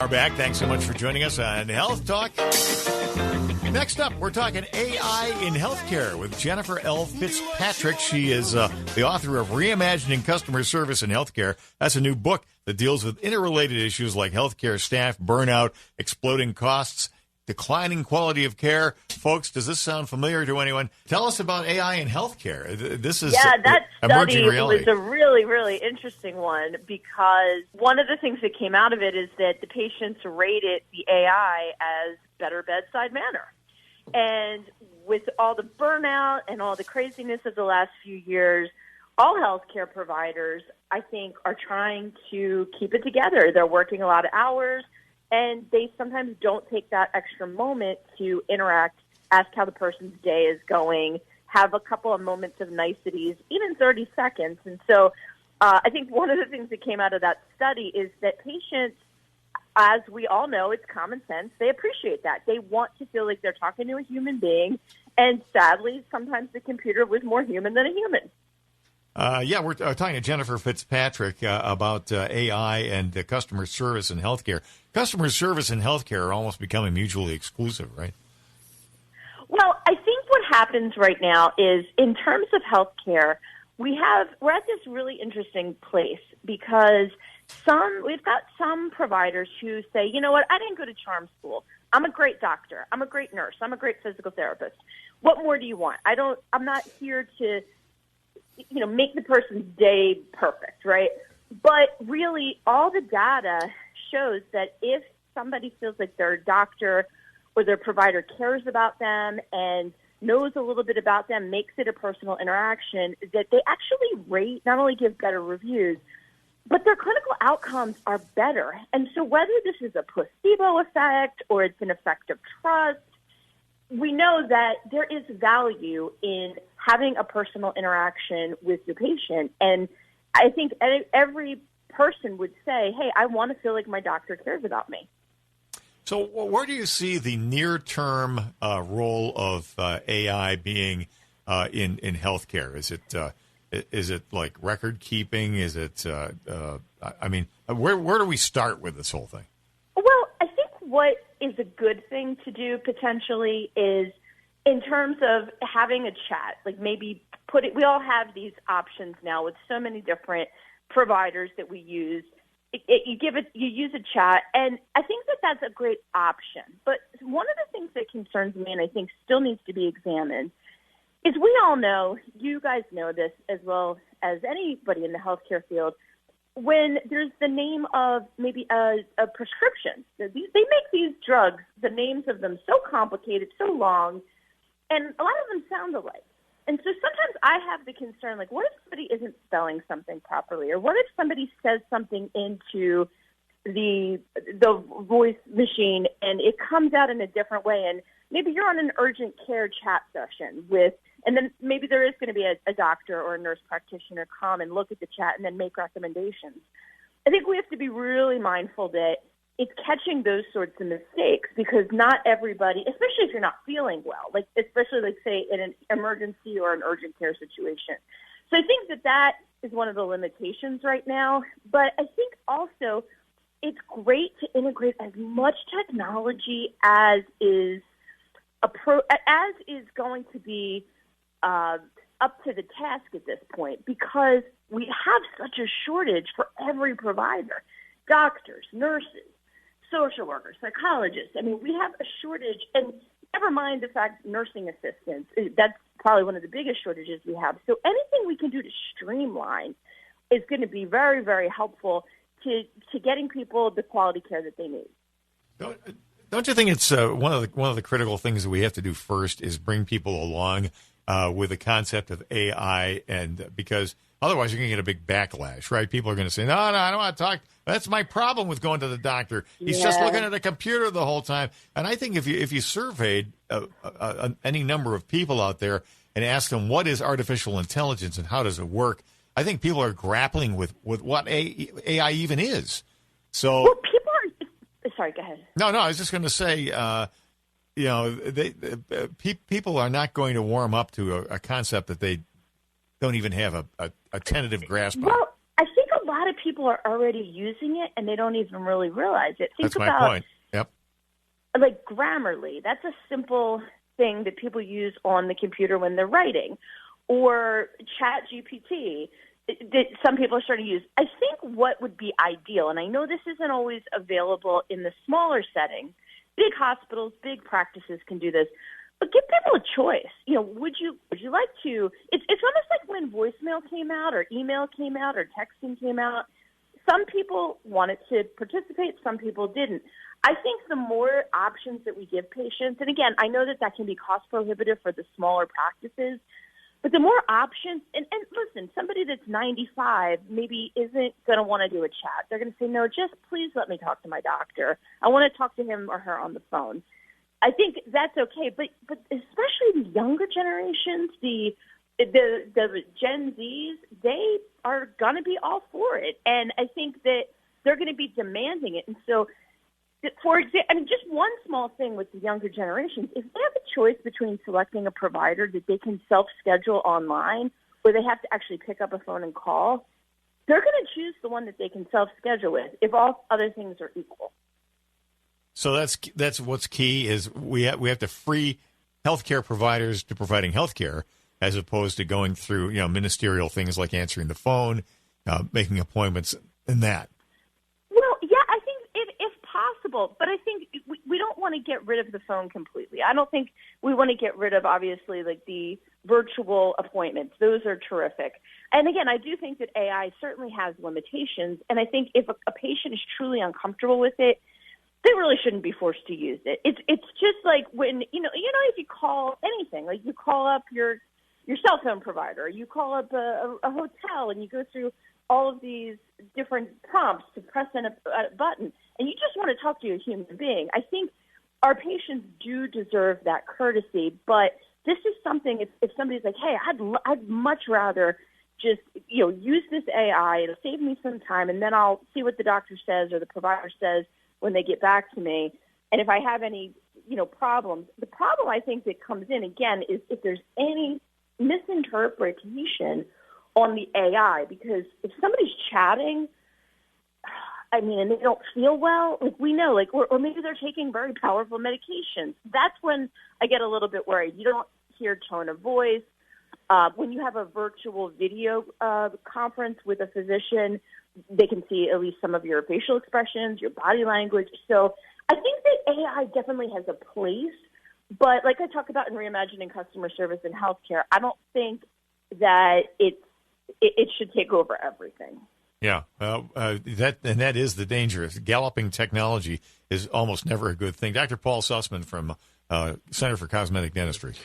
Are back. Thanks so much for joining us on Health Talk. Next up, we're talking AI in healthcare with Jennifer L. FitzPatrick. She is the author of Reimagining Customer Service in Healthcare. That's a new book that deals with interrelated issues like healthcare staff, burnout, exploding costs, declining quality of care. Folks, does this sound familiar to anyone? Tell us about AI in healthcare. This is that emerging study reality. was a really, really interesting one because one of the things that came out of it is that the patients rated the AI as better bedside manner. And with all the burnout and all the craziness of the last few years, all healthcare providers, I think, are trying to keep it together. They're working a lot of hours, and they sometimes don't take that extra moment to interact, ask how the person's day is going, have a couple of moments of niceties, even 30 seconds. And so I think one of the things that came out of that study is that patients, as we all know, it's common sense. They appreciate that. They want to feel like they're talking to a human being. And sadly, sometimes the computer was more human than a human. We're talking to Jennifer FitzPatrick about AI and customer service in healthcare. Customer service and healthcare are almost becoming mutually exclusive, right? Well, I think what happens right now is, in terms of healthcare, we're at this really interesting place because we've got some providers who say, you know what, I didn't go to charm school. I'm a great doctor. I'm a great nurse. I'm a great physical therapist. What more do you want? I'm not here to, make the person's day perfect, right? But really, all the data shows that if somebody feels like their doctor or their provider cares about them and knows a little bit about them, makes it a personal interaction, that they actually rate, not only give better reviews, but their clinical outcomes are better. And so whether this is a placebo effect or it's an effect of trust, we know that there is value in having a personal interaction with the patient. And I think every person would say, hey, I want to feel like my doctor cares about me. So where do you see the near-term role of AI being in healthcare? Is it like record keeping? Is it, where do we start with this whole thing? Well, I think what is a good thing to do potentially is, in terms of having a chat, like maybe we all have these options now with so many different providers that we use. You use a chat, and I think that that's a great option. But one of the things that concerns me, and I think still needs to be examined, is we all know, you guys know this as well as anybody in the healthcare field, when there's the name of maybe a prescription. They make these drugs, the names of them so complicated, so long, and a lot of them sound alike. And so sometimes I have the concern, like, what if somebody isn't spelling something properly? Or what if somebody says something into the voice machine and it comes out in a different way? And maybe you're on an urgent care chat session and then maybe there is going to be a doctor or a nurse practitioner come and look at the chat and then make recommendations. I think we have to be really mindful that it's catching those sorts of mistakes, because not everybody, especially if you're not feeling well, especially say in an emergency or an urgent care situation. So I think that is one of the limitations right now. But I think also it's great to integrate as much technology as is going to be up to the task at this point, because we have such a shortage for every provider, doctors, nurses, social workers, psychologists. I mean, we have a shortage, and never mind the fact nursing assistants. That's probably one of the biggest shortages we have. So anything we can do to streamline is going to be very, very helpful to getting people the quality care that they need. Don't you think it's one of the critical things that we have to do first is bring people along with the concept of AI, and because otherwise you're going to get a big backlash, right? People are going to say, no, I don't want to talk. That's my problem with going to the doctor. He's just looking at a computer the whole time. And I think if you surveyed any number of people out there and asked them what is artificial intelligence and how does it work, I think people are grappling with what AI even is. So, well, people are. Sorry, go ahead. No, I was just going to say, people are not going to warm up to a concept that they don't even have a tentative grasp on. Well, I think a lot of people people are already using it and they don't even really realize it. Think That's my about, point. Yep. like Grammarly. That's a simple thing that people use on the computer when they're writing. Or ChatGPT that some people are starting to use. I think what would be ideal, and I know this isn't always available in the smaller settings, big hospitals, big practices can do this, but give people a choice. Would you like to? It's almost like when voicemail came out, or email came out, or texting came out. Some people wanted to participate, some people didn't. I think the more options that we give patients, and again, I know that can be cost prohibitive for the smaller practices, but the more options, and listen, somebody that's 95 maybe isn't going to want to do a chat. They're going to say, no, just please let me talk to my doctor. I want to talk to him or her on the phone. I think that's okay, but especially the younger generations, the Gen Zs, they are going to be all for it, and I think that they're going to be demanding it. And so, for example, just one small thing with the younger generations, if they have a choice between selecting a provider that they can self-schedule online, or they have to actually pick up a phone and call, they're going to choose the one that they can self-schedule with if all other things are equal. So that's what's key is we have to free healthcare providers to providing healthcare, as opposed to going through ministerial things like answering the phone, making appointments, and that. Well, yeah, I think if possible, but I think we don't want to get rid of the phone completely. I don't think we want to get rid of, obviously, like the virtual appointments. Those are terrific. And again, I do think that AI certainly has limitations, and I think if a patient is truly uncomfortable with it, they really shouldn't be forced to use it. It's just like when if you call anything, like you call up your cell phone provider, you call up a hotel, and you go through all of these different prompts to press in a button, and you just want to talk to a human being. I think our patients do deserve that courtesy, but this is something. If somebody's like, "Hey, I'd much rather just use this AI. It'll save me some time, and then I'll see what the doctor says or the provider says when they get back to me. And if I have any, problems, the problem I think that comes in again is if there's any misinterpretation on the AI, because if somebody's chatting, and they don't feel well, like we know, or maybe they're taking very powerful medications. That's when I get a little bit worried. You don't hear tone of voice. When you have a virtual video conference with a physician, they can see at least some of your facial expressions, your body language. So I think that AI definitely has a place, but like I talk about in Reimagining Customer Service in healthcare, I don't think that it should take over everything. Yeah, that is the danger. Galloping technology is almost never a good thing. Dr. Paul Sussman from Center for Cosmetic Dentistry.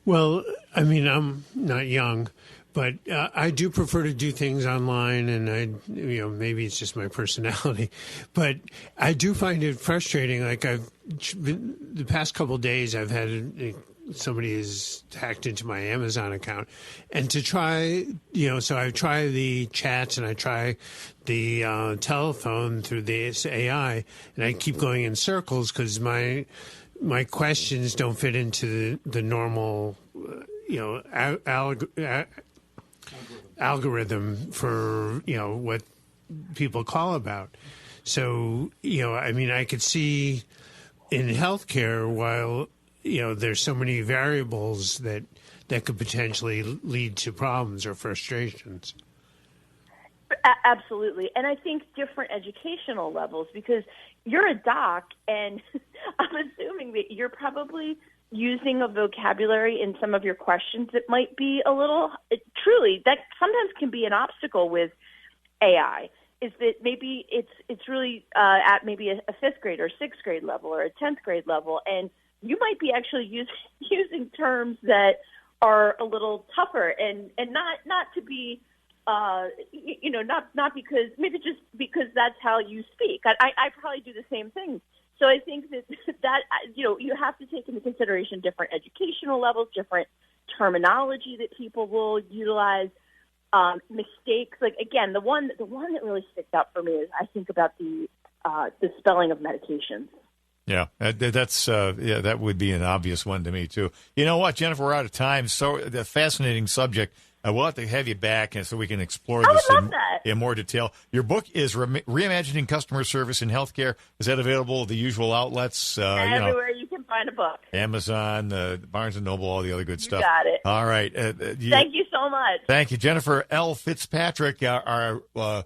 Well, I'm not young, but I do prefer to do things online, and maybe it's just my personality, but I do find it frustrating. Like the past couple of days, I've had somebody has hacked into my Amazon account, and to try, so I try the chats and I try the telephone through this AI, and I keep going in circles because my questions don't fit into the normal, algorithm for what people call about. So I could see in healthcare, while there's so many variables that could potentially lead to problems or frustrations. Absolutely. And I think different educational levels, because you're a doc, and I'm assuming that you're probably using a vocabulary in some of your questions that might be a little, truly, that sometimes can be an obstacle with AI, is that maybe it's really at maybe a fifth grade or sixth grade level or a 10th grade level, and you might be actually using terms that are a little tougher, and not to be, not because, maybe just because that's how you speak. I probably do the same thing. So I think that you have to take into consideration different educational levels, different terminology that people will utilize, mistakes. Like, again, the one that really sticks out for me is I think about the spelling of medications. Yeah, that would be an obvious one to me too. You know what, Jennifer, we're out of time. So the fascinating subject. We'll have to have you back so we can explore I would this love that. in more detail. Your book is Reimagining Customer Service in Healthcare. Is that available at the usual outlets? Everywhere you can find a book. Amazon, Barnes & Noble, all the other good stuff. Got it. All right. Thank you so much. Thank you, Jennifer L. FitzPatrick, our